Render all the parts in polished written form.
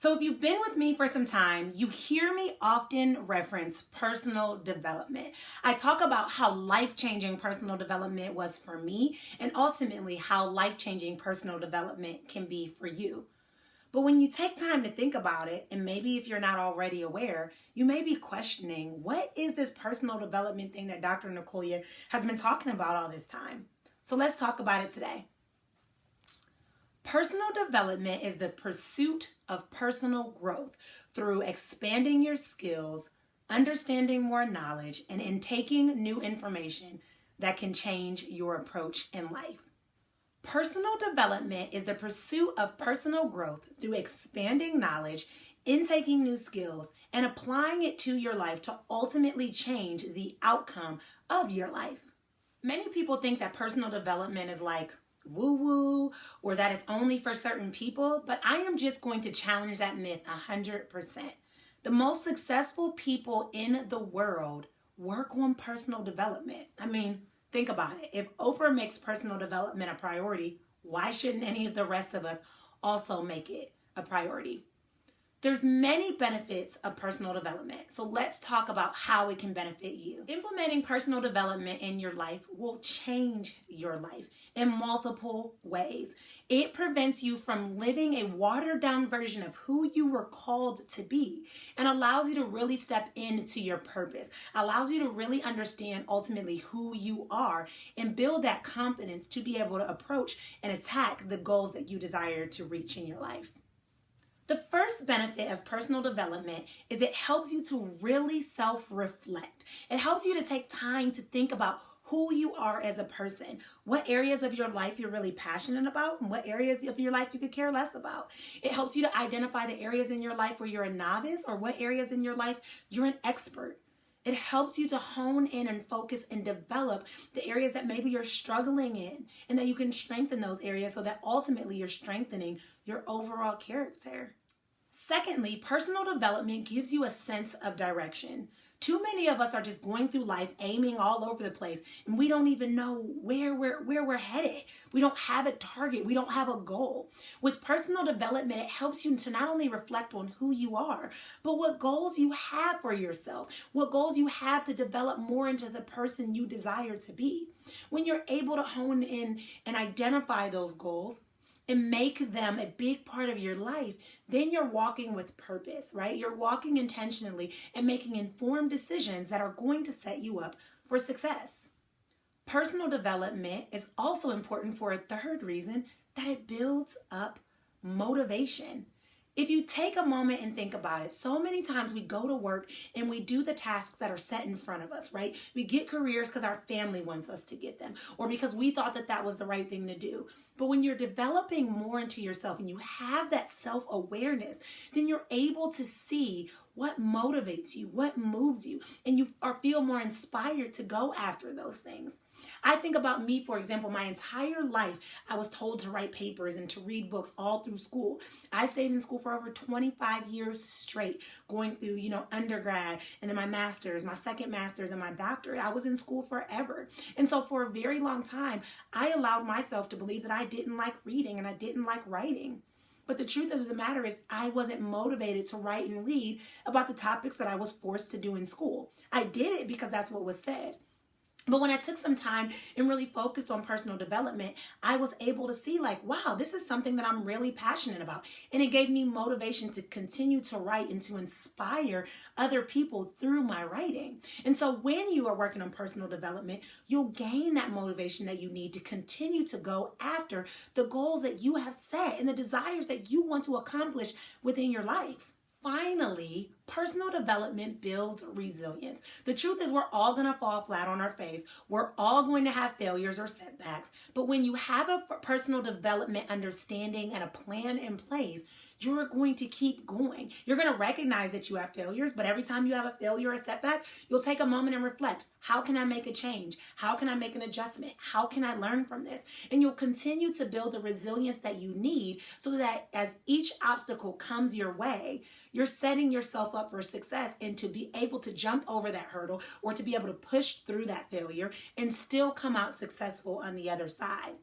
So if you've been with me for some time, you hear me often reference personal development. I talk about how life-changing personal development was for me and ultimately how life-changing personal development can be for you. But when you take time to think about it, and maybe if you're not already aware, you may be questioning, what is this personal development thing that Dr. Nicolia has been talking about all this time? So let's talk about it today. Personal development is the pursuit of personal growth through expanding your skills, understanding more knowledge, and intaking new information that can change your approach in life. Personal development is the pursuit of personal growth through expanding knowledge, intaking new skills, and applying it to your life to ultimately change the outcome of your life. Many people think that personal development is like woo-woo or that it's only for certain people, but I am just going to challenge that myth 100%. The most successful people in the world work on personal development. I mean, think about it. If Oprah makes personal development a priority, why shouldn't any of the rest of us also make it a priority? There's many benefits of personal development, so let's talk about how it can benefit you. Implementing personal development in your life will change your life in multiple ways. It prevents you from living a watered-down version of who you were called to be and allows you to really step into your purpose, allows you to really understand ultimately who you are and build that confidence to be able to approach and attack the goals that you desire to reach in your life. The first benefit of personal development is it helps you to really self-reflect. It helps you to take time to think about who you are as a person, what areas of your life you're really passionate about, and what areas of your life you could care less about. It helps you to identify the areas in your life where you're a novice or what areas in your life you're an expert. It helps you to hone in and focus and develop the areas that maybe you're struggling in and that you can strengthen those areas so that ultimately you're strengthening your overall character. Secondly, personal development gives you a sense of direction. Too many of us are just going through life aiming all over the place and we don't even know where we're headed. We don't have a target. We don't have a goal. With personal development, it helps you to not only reflect on who you are, but what goals you have for yourself, what goals you have to develop more into the person you desire to be. When you're able to hone in and identify those goals, and make them a big part of your life, then you're walking with purpose, right? You're walking intentionally and making informed decisions that are going to set you up for success. Personal development is also important for a third reason, that it builds up motivation. If you take a moment and think about it, so many times we go to work and we do the tasks that are set in front of us, right? We get careers because our family wants us to get them or because we thought that that was the right thing to do. But when you're developing more into yourself and you have that self-awareness, then you're able to see what motivates you, what moves you, and you feel more inspired to go after those things. I think about me, for example, my entire life, I was told to write papers and to read books all through school. I stayed in school for over 25 years straight, going through, undergrad and then my master's, my second master's and my doctorate. I was in school forever. And so for a very long time, I allowed myself to believe that I didn't like reading and I didn't like writing. But the truth of the matter is I wasn't motivated to write and read about the topics that I was forced to do in school. I did it because that's what was said. But when I took some time and really focused on personal development, I was able to see wow, this is something that I'm really passionate about. And it gave me motivation to continue to write and to inspire other people through my writing. And so when you are working on personal development, you'll gain that motivation that you need to continue to go after the goals that you have set and the desires that you want to accomplish within your life. Finally, personal development builds resilience. The truth is we're all going to fall flat on our face. We're all going to have failures or setbacks. But when you have a personal development understanding and a plan in place, you're going to keep going. You're going to recognize that you have failures, but every time you have a failure or a setback, you'll take a moment and reflect. How can I make a change? How can I make an adjustment? How can I learn from this? And you'll continue to build the resilience that you need so that as each obstacle comes your way, you're setting yourself up for success and to be able to jump over that hurdle or to be able to push through that failure and still come out successful on the other side.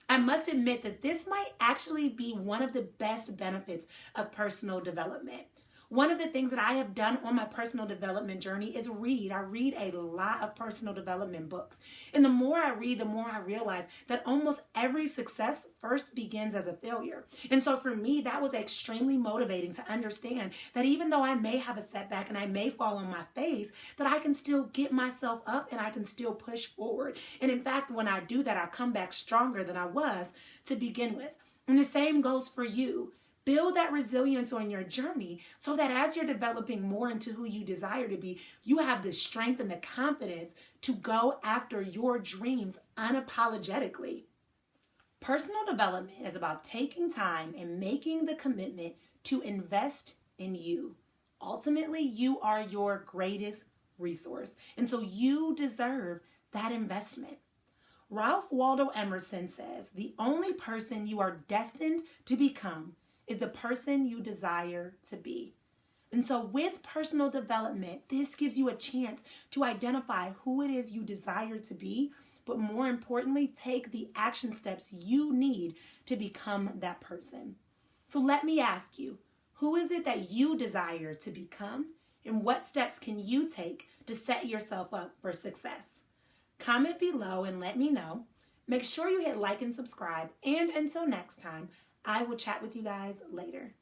I must admit that this might actually be one of the best benefits of personal development. One of the things that I have done on my personal development journey is read. I read a lot of personal development books. And the more I read, the more I realize that almost every success first begins as a failure. And so for me, that was extremely motivating to understand that even though I may have a setback and I may fall on my face, that I can still get myself up and I can still push forward. And in fact, when I do that, I come back stronger than I was to begin with. And the same goes for you. Build that resilience on your journey so that as you're developing more into who you desire to be, you have the strength and the confidence to go after your dreams unapologetically. Personal development is about taking time and making the commitment to invest in you. Ultimately, you are your greatest resource, and so you deserve that investment. Ralph Waldo Emerson says, "The only person you are destined to become is the person you desire to be." And so with personal development, this gives you a chance to identify who it is you desire to be, but more importantly, take the action steps you need to become that person. So let me ask you, who is it that you desire to become? And what steps can you take to set yourself up for success? Comment below and let me know. Make sure you hit like and subscribe. And until next time, I will chat with you guys later.